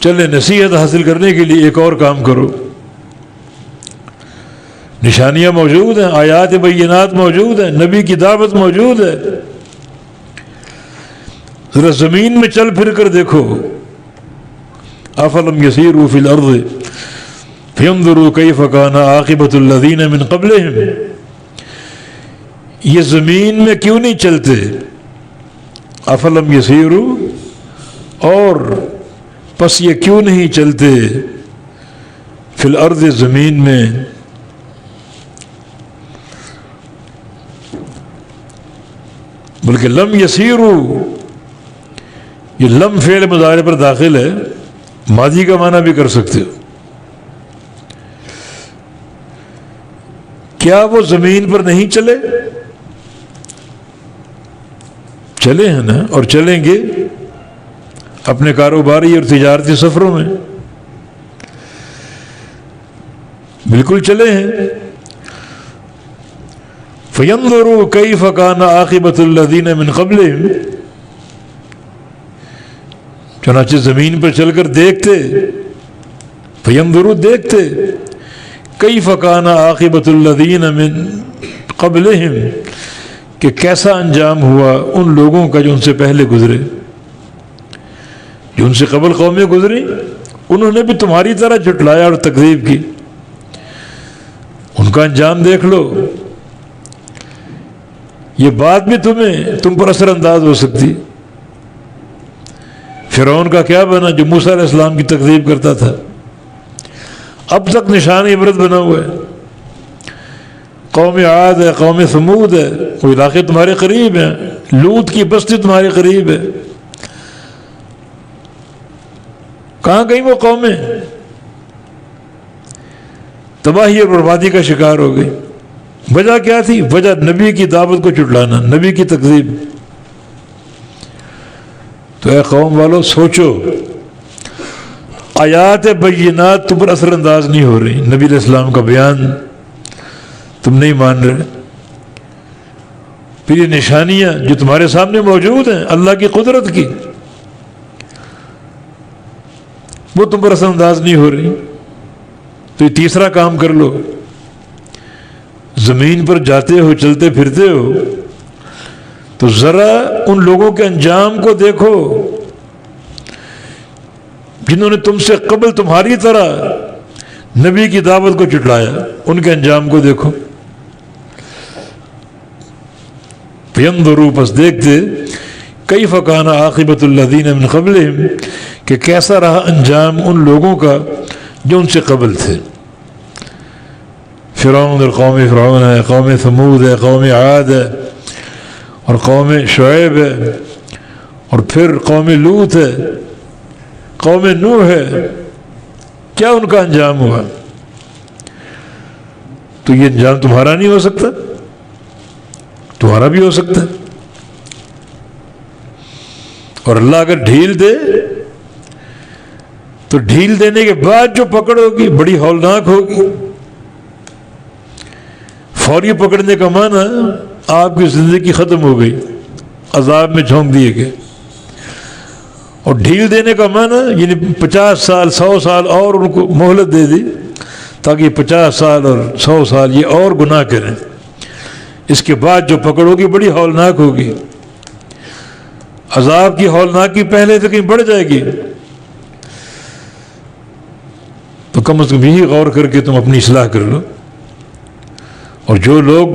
چلے نصیحت حاصل کرنے کے لیے ایک اور کام کرو. نشانیاں موجود ہیں، آیات بینات موجود ہیں، نبی کی دعوت موجود ہے. ذرا زمین میں چل پھر کر دیکھو. افلم یسیروا فی الارض فینظروا کیف کان عاقبۃ الذین من قبلہم. یہ زمین میں کیوں نہیں چلتے؟ افلم یسیروا، اور پس یہ کیوں نہیں چلتے فی الارض، زمین میں. بلکہ لم یسیروا، یہ لم فعل مضارع پر داخل ہے، ماضی کا معنی بھی کر سکتے ہو. کیا وہ زمین پر نہیں چلے؟ چلے ہیں نا، اور چلیں گے اپنے کاروباری اور تجارتی سفروں میں. بالکل چلے ہیں. فَيَنْظُرُوا كَيْفَ كَانَ عَاقِبَةُ الَّذِينَ مِنْ قَبْلِهِمْ. چنانچہ زمین پر چل کر دیکھتے، فَيَنْظُرُوا دیکھتے، كَيْفَ كَانَ عَاقِبَةُ الَّذِينَ مِنْ قَبْلِهِمْ، کہ کیسا انجام ہوا ان لوگوں کا جو ان سے پہلے گزرے. جو ان سے قبل قومیں گزری، انہوں نے بھی تمہاری طرح جھٹلایا اور تکذیب کی. ان کا انجام دیکھ لو. یہ بات بھی تم پر اثر انداز ہو سکتی. فرعون کا کیا بنا جو موسیٰ علیہ السلام کی تکذیب کرتا تھا؟ اب تک نشان عبرت بنا ہوا ہے. قوم عاد ہے، قوم ثمود ہے، وہ علاقے تمہارے قریب ہیں. لوط کی بستی تمہارے قریب ہے. کہاں گئی وہ قومیں؟ تباہی اور بربادی کا شکار ہو گئی. وجہ کیا تھی؟ وجہ نبی کی دعوت کو چٹلانا، نبی کی تکذیب. تو اے قوم والو سوچو، آیات بینات تم پر اثر انداز نہیں ہو رہی. نبی علیہ السلام کا بیان تم نہیں مان رہے. پھر یہ نشانیاں جو تمہارے سامنے موجود ہیں اللہ کی قدرت کی، وہ تم پر اثر انداز نہیں ہو رہی. تو یہ تیسرا کام کر لو. زمین پر جاتے ہو، چلتے پھرتے ہو، تو ذرا ان لوگوں کے انجام کو دیکھو جنہوں نے تم سے قبل تمہاری طرح نبی کی دعوت کو چٹلایا. ان کے انجام کو دیکھو. فینظروا، پس دیکھتے، کیف کان عاقبۃ الذین من قبلہم، کہ کیسا رہا انجام ان لوگوں کا جو ان سے قبل تھے. فرعون اور قوم فرعون ہے، قوم ثمود ہے، قوم عاد ہے، اور قوم شعیب ہے، اور پھر قوم لوط ہے، قوم نوح ہے. کیا ان کا انجام ہوا؟ تو یہ انجام تمہارا نہیں ہو سکتا؟ تمہارا بھی ہو سکتا ہے. اور اللہ اگر ڈھیل دے تو ڈھیل دینے کے بعد جو پکڑ ہوگی بڑی ہولناک ہوگی. فوری پکڑنے کا معنی آپ کی زندگی ختم ہو گئی، عذاب میں جھونک دیے گئے. اور ڈھیل دینے کا معنی یعنی 50 سال 100 سال اور ان کو مہلت دے دی تاکہ 50 سال اور 100 سال یہ اور گناہ کریں. اس کے بعد جو پکڑ ہوگی بڑی ہولناک ہوگی. عذاب کی ہولناکی پہلے سے کہیں بڑھ جائے گی. تو کم از کم یہی غور کر کے تم اپنی اصلاح کر لو. اور جو لوگ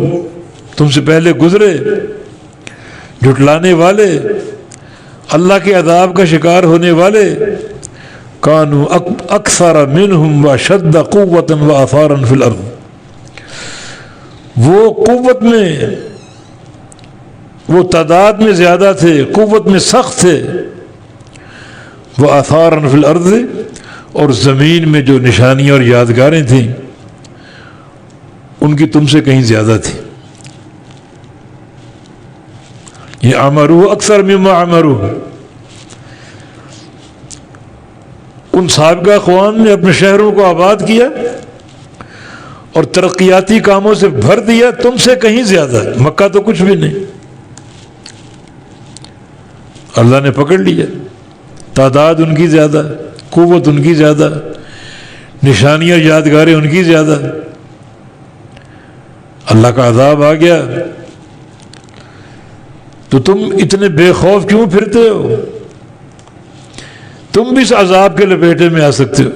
تم سے پہلے گزرے، جھٹلانے والے، اللہ کے عذاب کا شکار ہونے والے، کانوا اکثر منہم واشد قوۃ وآثارا فی الارض، وہ قوت میں، وہ تعداد میں زیادہ تھے، قوت میں سخت تھے، وآثارا فی الارض، اور زمین میں جو نشانیاں اور یادگاریں تھیں ان کی تم سے کہیں زیادہ تھی. یہ عمرو اکثر مما عمرو، ان سابقہ اقوام نے اپنے شہروں کو آباد کیا اور ترقیاتی کاموں سے بھر دیا، تم سے کہیں زیادہ. مکہ تو کچھ بھی نہیں، اللہ نے پکڑ لیا. تعداد ان کی زیادہ، قوت ان کی زیادہ، نشانیاں یادگاریں ان کی زیادہ، اللہ کا عذاب آ گیا تو تم اتنے بے خوف کیوں پھرتے ہو؟ تم بھی اس عذاب کے لپیٹے میں آ سکتے ہو۔